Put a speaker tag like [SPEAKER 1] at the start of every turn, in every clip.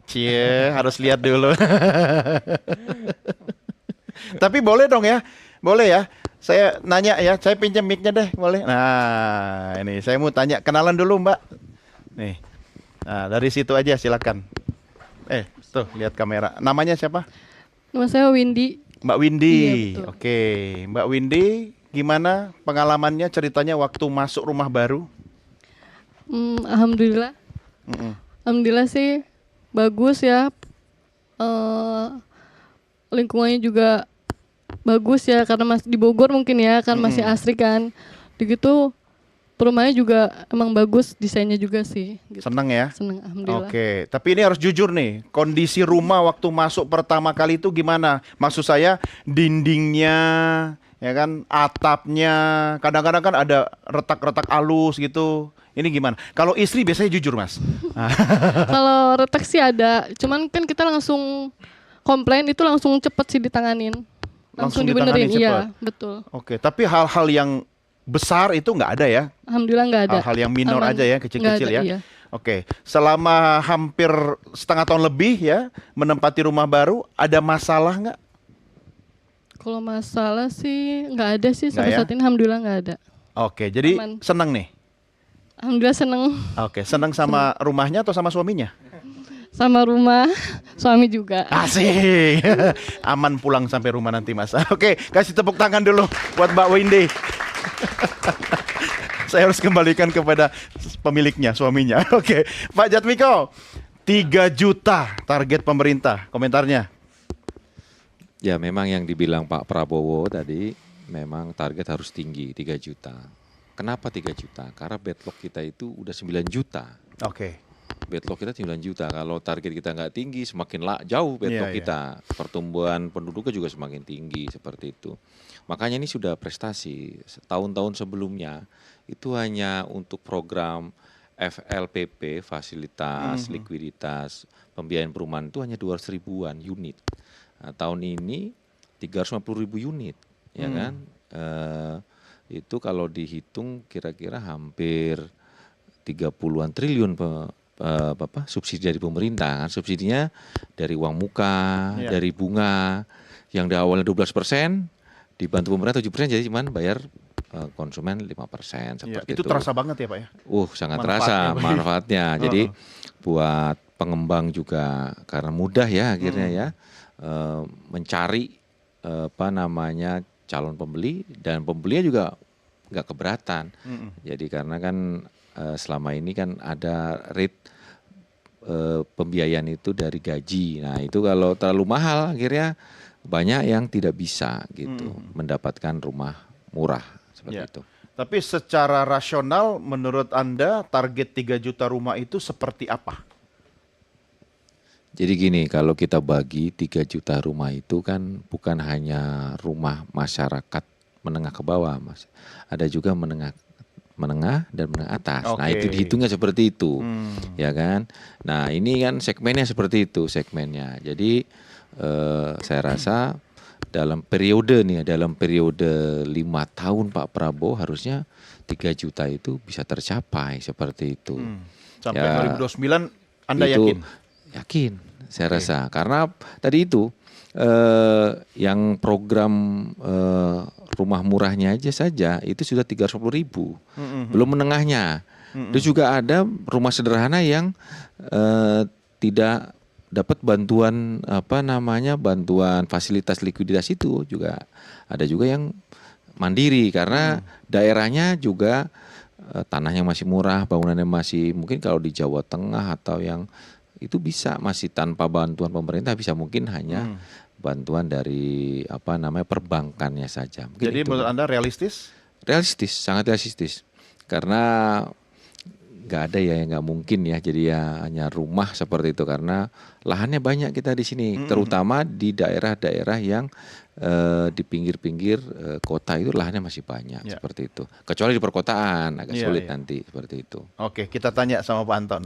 [SPEAKER 1] Cie, harus lihat dulu. Tapi boleh dong ya, boleh ya. Saya nanya ya, saya pinjam mic-nya deh, boleh? Nah, ini saya mau tanya, kenalan dulu Mbak. Nih, nah dari situ aja silakan. Tuh lihat kamera. Namanya siapa?
[SPEAKER 2] Nama saya Windy.
[SPEAKER 1] Mbak Windy.
[SPEAKER 2] Iya, betul.
[SPEAKER 1] Oke, Mbak Windy, gimana pengalamannya ceritanya waktu masuk rumah baru?
[SPEAKER 2] Alhamdulillah.
[SPEAKER 1] Mm-mm.
[SPEAKER 2] Alhamdulillah sih bagus ya. Eh, Lingkungannya juga bagus ya karena masih di Bogor mungkin ya kan masih
[SPEAKER 1] Mm-mm.
[SPEAKER 2] asri kan. Begitu perumahannya juga emang bagus desainnya juga sih. Gitu.
[SPEAKER 1] Seneng ya?
[SPEAKER 2] Seneng, alhamdulillah.
[SPEAKER 1] Oke, tapi ini harus jujur nih, kondisi rumah waktu masuk pertama kali itu gimana? Maksud saya dindingnya, ya kan, atapnya, kadang-kadang kan ada retak-retak halus gitu. Ini gimana? Kalau istri biasanya jujur, Mas.
[SPEAKER 2] Kalau retak sih ada, cuman kan kita langsung komplain itu langsung cepet sih ditanganin.
[SPEAKER 1] Langsung
[SPEAKER 2] Langsung
[SPEAKER 1] ditangani
[SPEAKER 2] dibenerin,
[SPEAKER 1] cepet.
[SPEAKER 2] iya betul.
[SPEAKER 1] Oke, tapi hal-hal yang besar itu nggak ada ya?
[SPEAKER 2] Alhamdulillah nggak ada.
[SPEAKER 1] Hal-hal yang minor
[SPEAKER 2] Aman.
[SPEAKER 1] aja ya,
[SPEAKER 2] Nggak
[SPEAKER 1] kecil-kecil
[SPEAKER 2] ada,
[SPEAKER 1] ya.
[SPEAKER 2] iya.
[SPEAKER 1] Oke, selama hampir setengah tahun lebih ya menempati rumah baru, ada masalah nggak?
[SPEAKER 2] Kalau masalah sih nggak ada sih
[SPEAKER 1] Nggak
[SPEAKER 2] sampai
[SPEAKER 1] ya?
[SPEAKER 2] saat ini alhamdulillah nggak ada.
[SPEAKER 1] Oke, jadi
[SPEAKER 2] Aman.
[SPEAKER 1] seneng nih.
[SPEAKER 2] Alhamdulillah seneng
[SPEAKER 1] Oke, seneng sama rumahnya atau sama suaminya?
[SPEAKER 2] sama rumah, suami juga.
[SPEAKER 1] Asik. Aman pulang sampai rumah nanti, Mas. Oke, kasih tepuk tangan dulu buat Mbak Windy. Saya harus kembalikan kepada pemiliknya, suaminya. Oke, Pak Jatmiko, 3 juta target pemerintah. Komentarnya?
[SPEAKER 3] Ya memang yang dibilang Pak Prabowo tadi memang target harus tinggi 3 juta. Kenapa 3 juta? Karena backlog kita itu udah 9 juta.
[SPEAKER 1] Oke.
[SPEAKER 3] Backlog kita 9 juta. Kalau target kita nggak tinggi semakin jauh backlog
[SPEAKER 1] Iya, iya.
[SPEAKER 3] kita. Pertumbuhan penduduknya juga semakin tinggi seperti itu. Makanya ini sudah prestasi. Tahun-tahun sebelumnya itu hanya untuk program FLPP, fasilitas, likuiditas, pembiayaan perumahan itu hanya 200 ribuan unit. Nah, tahun ini 350 ribu unit, ya kan? Itu kalau dihitung kira-kira hampir 30-an triliun subsidi dari pemerintah. Kan? Subsidinya dari uang muka,
[SPEAKER 1] Iya.
[SPEAKER 3] dari bunga, yang di awalnya 12%, dibantu pemerintah 7%, jadi cuman bayar konsumen 5%
[SPEAKER 1] Iya,
[SPEAKER 3] seperti
[SPEAKER 1] itu terasa banget ya, Pak ya?
[SPEAKER 3] sangat
[SPEAKER 1] Manfaatnya
[SPEAKER 3] terasa
[SPEAKER 1] bagi-
[SPEAKER 3] manfaatnya. Jadi buat pengembang juga karena mudah ya akhirnya ya mencari calon pembeli, dan pembelinya juga nggak keberatan. Jadi karena kan selama ini kan ada rate pembiayaan itu dari gaji. Nah itu kalau terlalu mahal akhirnya banyak yang tidak bisa gitu mendapatkan rumah murah seperti
[SPEAKER 1] Iya.
[SPEAKER 3] itu.
[SPEAKER 1] Tapi secara rasional menurut Anda target 3 juta rumah itu seperti apa?
[SPEAKER 3] Jadi gini, kalau kita bagi 3 juta rumah itu kan bukan hanya rumah masyarakat menengah ke bawah, Mas. Ada juga menengah dan menengah atas. Nah, itu
[SPEAKER 1] Oke.
[SPEAKER 3] dihitungnya seperti itu. Ya kan? Nah, ini kan segmennya seperti itu segmennya. Jadi saya rasa dalam periode 5 tahun Pak Prabowo harusnya 3 juta itu bisa tercapai seperti itu.
[SPEAKER 1] Sampai
[SPEAKER 3] Ya,
[SPEAKER 1] 2029 Anda
[SPEAKER 3] itu
[SPEAKER 1] yakin?
[SPEAKER 3] yakin saya rasa, karena tadi itu yang program rumah murahnya aja saja itu sudah 350 ribu, belum menengahnya. Itu juga ada rumah sederhana yang tidak dapat bantuan bantuan fasilitas likuiditas, itu juga ada juga yang mandiri karena daerahnya juga tanahnya masih murah, bangunannya masih mungkin kalau di Jawa Tengah atau yang itu bisa masih tanpa bantuan pemerintah, bisa mungkin hanya bantuan dari perbankannya saja. Mungkin
[SPEAKER 1] Jadi
[SPEAKER 3] itu,
[SPEAKER 1] menurut
[SPEAKER 3] Pak.
[SPEAKER 1] Anda realistis?
[SPEAKER 3] Realistis, sangat realistis. Karena nggak ada ya yang nggak mungkin ya. Jadi ya hanya rumah seperti itu karena lahannya banyak kita di sini, terutama di daerah-daerah yang di pinggir-pinggir kota itu lahannya masih banyak seperti itu. Kecuali di perkotaan agak sulit nanti seperti itu.
[SPEAKER 1] Oke, kita tanya sama Pak Anton.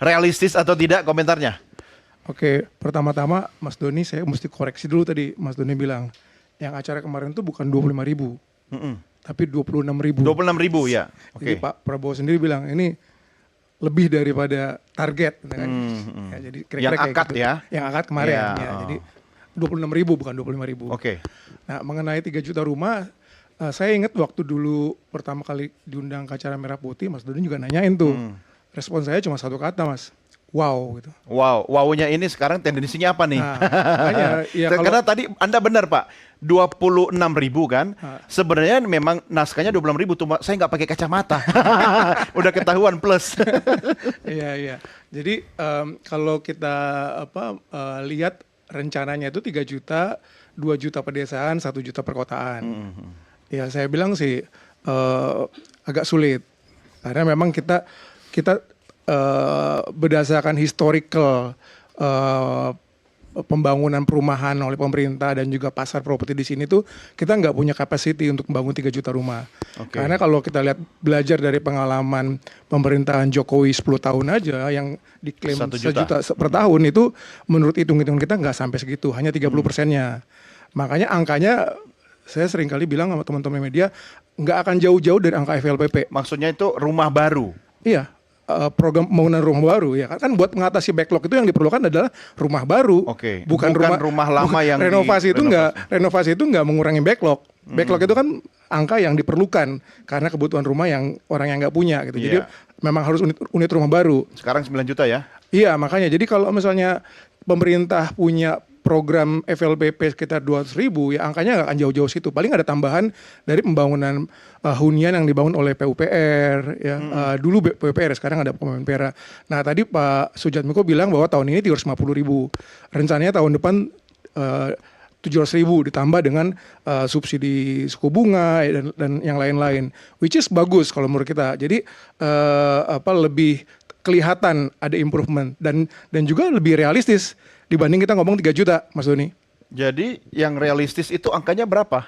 [SPEAKER 1] Realistis atau tidak komentarnya?
[SPEAKER 4] Oke, pertama-tama Mas Doni saya mesti koreksi dulu tadi. Mas Doni bilang yang acara kemarin itu bukan 25 ribu, tapi 26 ribu.
[SPEAKER 1] 26 ribu ya.
[SPEAKER 4] Jadi
[SPEAKER 1] Oke.
[SPEAKER 4] Pak Prabowo sendiri bilang ini lebih daripada target gitu kan. Ya, jadi kira-kira
[SPEAKER 1] Yang
[SPEAKER 4] kayak
[SPEAKER 1] akad
[SPEAKER 4] gitu.
[SPEAKER 1] ya?
[SPEAKER 4] Yang akad kemarin
[SPEAKER 1] Ya,
[SPEAKER 4] ya.
[SPEAKER 1] oh.
[SPEAKER 4] Jadi 26.000 bukan 25.000.
[SPEAKER 1] Oke.
[SPEAKER 4] Nah, mengenai 3 juta rumah, saya ingat waktu dulu pertama kali diundang ke acara Merah Putih, Mas Doni juga nanyain tuh. Respon saya cuma satu kata, Mas. Wow gitu.
[SPEAKER 1] Wow, wow-nya ini sekarang tendensinya apa nih?
[SPEAKER 4] Nah, makanya ya
[SPEAKER 1] Karena tadi Anda benar Pak, 26.000 kan. Sebenarnya memang naskahnya 26.000, cuma saya nggak pakai kacamata. Udah ketahuan plus.
[SPEAKER 4] Iya, iya. Jadi kalau kita lihat rencananya itu 3 juta, 2 juta pedesaan, 1 juta perkotaan. Ya saya bilang sih agak sulit. Karena memang kita berdasarkan historical pembangunan perumahan oleh pemerintah dan juga pasar properti di sini tuh kita nggak punya capacity untuk membangun 3 juta rumah.
[SPEAKER 1] Oke.
[SPEAKER 4] Karena kalau kita lihat belajar dari pengalaman pemerintahan Jokowi 10 tahun aja yang diklaim
[SPEAKER 1] 1
[SPEAKER 4] 1 juta per tahun itu menurut hitung-hitungan kita nggak sampai segitu, hanya 30%-nya. Makanya angkanya saya sering kali bilang sama teman-teman media nggak akan jauh-jauh dari angka FLPP.
[SPEAKER 1] Maksudnya itu rumah baru.
[SPEAKER 4] Iya, program pembangunan rumah baru ya kan buat mengatasi backlog itu yang diperlukan adalah rumah baru.
[SPEAKER 1] Oke,
[SPEAKER 4] bukan rumah
[SPEAKER 1] lama yang
[SPEAKER 4] renovasi itu nggak mengurangi backlog. Backlog itu kan angka yang diperlukan karena kebutuhan rumah yang orang yang nggak punya gitu. Jadi
[SPEAKER 1] Iya.
[SPEAKER 4] memang harus unit rumah baru.
[SPEAKER 1] Sekarang 9 juta ya?
[SPEAKER 4] Iya, makanya jadi kalau misalnya pemerintah punya program FLPP sekitar 200.000 ya angkanya nggak akan jauh-jauh situ. Paling ada tambahan dari pembangunan hunian yang dibangun oleh PUPR ya. Dulu PUPR, sekarang ada Kemenpora. Nah tadi Pak Sujatmiko bilang bahwa tahun ini 350.000. Rencananya tahun depan 700.000 ditambah dengan subsidi suku bunga dan yang lain-lain. Which is bagus kalau menurut kita. Jadi lebih kelihatan ada improvement dan juga lebih realistis dibanding kita ngomong 3 juta, Mas Doni.
[SPEAKER 1] Jadi yang realistis itu angkanya berapa?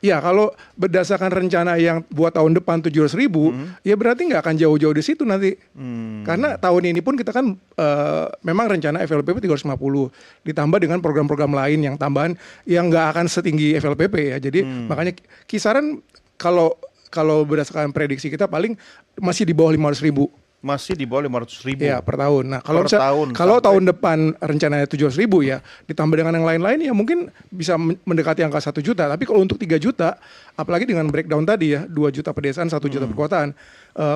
[SPEAKER 4] Ya kalau berdasarkan rencana yang buat tahun depan 700.000, ya berarti nggak akan jauh-jauh di situ nanti. Karena tahun ini pun kita kan memang rencana FLPP 350 ditambah dengan program-program lain yang tambahan yang nggak akan setinggi FLPP ya. Jadi makanya kisaran kalau berdasarkan prediksi kita paling masih di bawah 500.000.
[SPEAKER 1] Masih di bawah 500.000.
[SPEAKER 4] Iya per tahun. Nah kalau
[SPEAKER 1] Per tahun
[SPEAKER 4] kalau
[SPEAKER 1] sampai-
[SPEAKER 4] tahun depan rencananya 700.000 ya ditambah dengan yang lain-lain ya mungkin bisa mendekati angka 1 juta. Tapi kalau untuk 3 juta, apalagi dengan breakdown tadi ya 2 juta pedesaan, 1 juta perkotaan.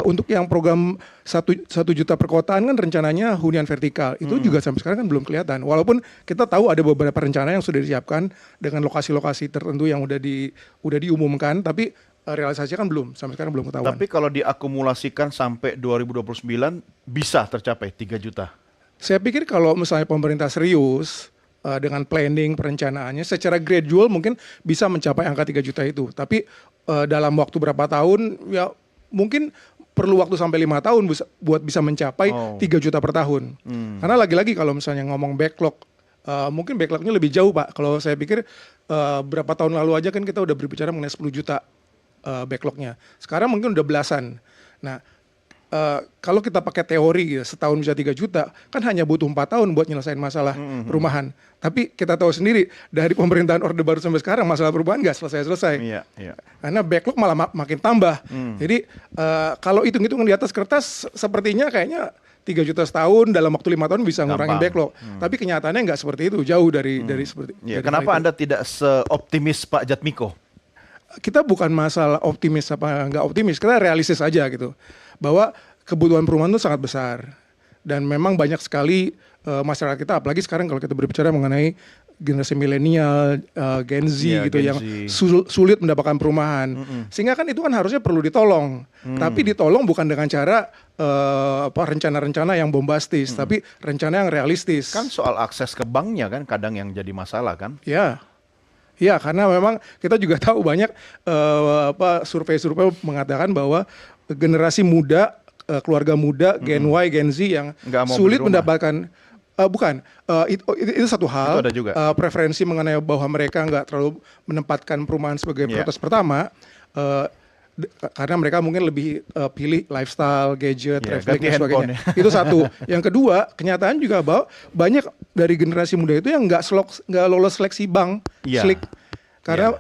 [SPEAKER 4] Untuk yang program 1 juta perkotaan kan rencananya hunian vertikal itu juga sampai sekarang kan belum kelihatan. Walaupun kita tahu ada beberapa rencana yang sudah disiapkan dengan lokasi-lokasi tertentu yang udah diumumkan, tapi realisasinya kan belum, sampai sekarang belum ketahuan.
[SPEAKER 1] Tapi kalau diakumulasikan sampai 2029 bisa tercapai 3 juta.
[SPEAKER 4] Saya pikir kalau misalnya pemerintah serius dengan planning perencanaannya secara gradual mungkin bisa mencapai angka 3 juta itu. Tapi dalam waktu berapa tahun ya mungkin perlu waktu sampai 5 tahun buat bisa mencapai 3 juta per tahun. Karena lagi-lagi kalau misalnya ngomong backlog, mungkin backlognya lebih jauh Pak. Kalau saya pikir berapa tahun lalu aja kan kita udah berbicara mengenai 10 juta backlognya. Sekarang mungkin udah belasan. Nah, kalau kita pakai teori ya, setahun bisa 3 juta, kan hanya butuh 4 tahun buat nyelesain masalah perumahan. Tapi kita tahu sendiri, dari pemerintahan Orde Baru sampai sekarang, masalah perubahan nggak selesai-selesai.
[SPEAKER 1] Iya, iya.
[SPEAKER 4] Karena backlog malah makin tambah. Jadi, kalau hitung-hitung di atas kertas, sepertinya kayaknya 3 juta setahun dalam waktu 5 tahun bisa ngurangin
[SPEAKER 1] Gampang.
[SPEAKER 4] backlog. Tapi kenyataannya nggak seperti itu, jauh dari seperti
[SPEAKER 1] Ya,
[SPEAKER 4] dari
[SPEAKER 1] kenapa
[SPEAKER 4] hal itu.
[SPEAKER 1] Anda tidak seoptimis Pak Jatmiko?
[SPEAKER 4] Kita bukan masalah optimis apa nggak optimis, kita realistis aja gitu. Bahwa kebutuhan perumahan itu sangat besar. Dan memang banyak sekali masyarakat kita, apalagi sekarang kalau kita berbicara mengenai generasi milenial, Gen Z
[SPEAKER 1] Iya,
[SPEAKER 4] gitu
[SPEAKER 1] Gen
[SPEAKER 4] yang
[SPEAKER 1] Z.
[SPEAKER 4] sulit mendapatkan perumahan. Sehingga kan itu kan harusnya perlu ditolong. Tapi ditolong bukan dengan cara rencana-rencana yang bombastis, tapi rencana yang realistis.
[SPEAKER 1] Kan soal akses ke banknya kan kadang yang jadi masalah kan?
[SPEAKER 4] Ya. Ya, karena memang kita juga tahu banyak survei-survei mengatakan bahwa generasi muda, keluarga muda, Gen Y, Gen Z yang
[SPEAKER 1] Nggak mau
[SPEAKER 4] sulit
[SPEAKER 1] beli rumah.
[SPEAKER 4] mendapatkan itu satu hal.
[SPEAKER 1] Itu ada juga.
[SPEAKER 4] Preferensi mengenai bahwa mereka nggak terlalu menempatkan perumahan sebagai
[SPEAKER 1] Iya.
[SPEAKER 4] prioritas pertama. Karena mereka mungkin lebih pilih lifestyle, gadget,
[SPEAKER 1] Iya,
[SPEAKER 4] refleks
[SPEAKER 1] ganti
[SPEAKER 4] dan sebagainya.
[SPEAKER 1] handphone
[SPEAKER 4] Itu satu. Yang kedua, kenyataan juga bahwa banyak dari generasi muda itu yang nggak lolos seleksi bank,
[SPEAKER 1] Iya.
[SPEAKER 4] SLIK. Karena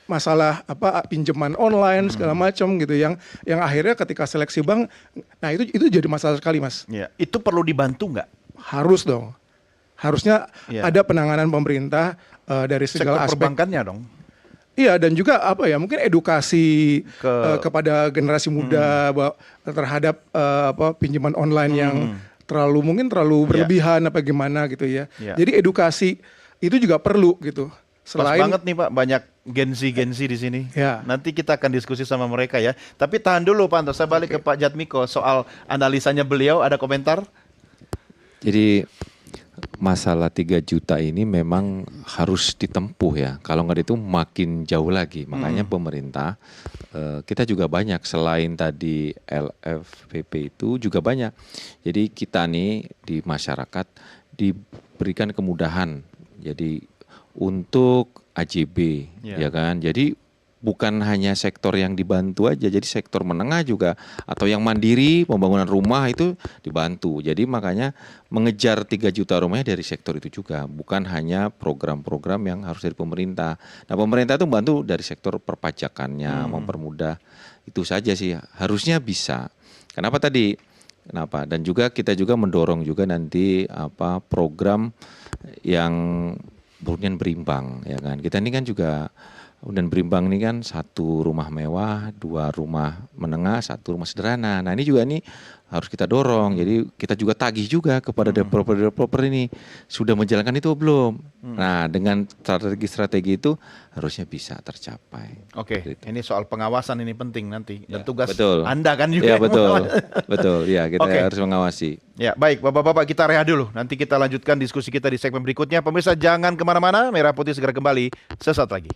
[SPEAKER 4] masalah apa pinjaman online segala macam gitu yang akhirnya ketika seleksi bank, nah itu jadi masalah sekali, Mas.
[SPEAKER 1] Ya, itu perlu dibantu nggak?
[SPEAKER 4] Harus dong. Harusnya
[SPEAKER 1] Iya.
[SPEAKER 4] ada penanganan pemerintah dari
[SPEAKER 1] Sektor
[SPEAKER 4] segala aspek.
[SPEAKER 1] perbankannya dong.
[SPEAKER 4] Iya, dan juga apa ya, mungkin edukasi kepada generasi
[SPEAKER 1] Hmm.
[SPEAKER 4] muda terhadap apa pinjaman online yang mungkin terlalu berlebihan apa gimana gitu ya.
[SPEAKER 1] Iya.
[SPEAKER 4] Jadi edukasi itu juga perlu gitu.
[SPEAKER 1] Pas banget nih Pak, banyak Gen Z di sini.
[SPEAKER 4] Ya.
[SPEAKER 1] Nanti kita akan diskusi sama mereka ya. Tapi tahan dulu Pak Anto, saya balik ke Pak Jatmiko soal analisanya beliau, ada komentar?
[SPEAKER 3] Jadi masalah 3 juta ini memang harus ditempuh ya. Kalau nggak itu makin jauh lagi. Makanya pemerintah kita juga banyak selain tadi LFPP itu juga banyak. Jadi kita nih di masyarakat diberikan kemudahan. Jadi untuk AJB ya kan. Jadi bukan hanya sektor yang dibantu aja, jadi sektor menengah juga atau yang mandiri pembangunan rumah itu dibantu. Jadi makanya mengejar 3 juta rumahnya dari sektor itu juga, bukan hanya program-program yang harus dari pemerintah. Nah, pemerintah itu membantu dari sektor perpajakannya, mempermudah. Itu saja sih, harusnya bisa. Kenapa tadi? Kenapa? Dan juga kita juga mendorong juga nanti apa program yang hunian berimbang ya kan. Kita ini kan juga hunian berimbang ini kan 1 rumah mewah, 2 rumah menengah, 1 rumah sederhana. Nah ini juga nih harus kita dorong. Jadi kita juga tagih juga kepada developer ini sudah menjalankan itu belum. Nah dengan strategi itu harusnya bisa tercapai.
[SPEAKER 1] Oke,
[SPEAKER 3] Gitu.
[SPEAKER 1] ini soal pengawasan ini penting nanti. Dan
[SPEAKER 3] Ya,
[SPEAKER 1] tugas
[SPEAKER 3] betul.
[SPEAKER 1] Anda kan juga.
[SPEAKER 3] Iya
[SPEAKER 1] yang
[SPEAKER 3] betul,
[SPEAKER 1] mengawasi.
[SPEAKER 3] betul. Ya kita
[SPEAKER 1] Oke.
[SPEAKER 3] harus mengawasi.
[SPEAKER 1] Ya, baik Bapak-Bapak, kita rehat dulu. Nanti kita lanjutkan diskusi kita di segmen berikutnya. Pemirsa jangan kemana-mana, Merah Putih segera kembali sesaat lagi.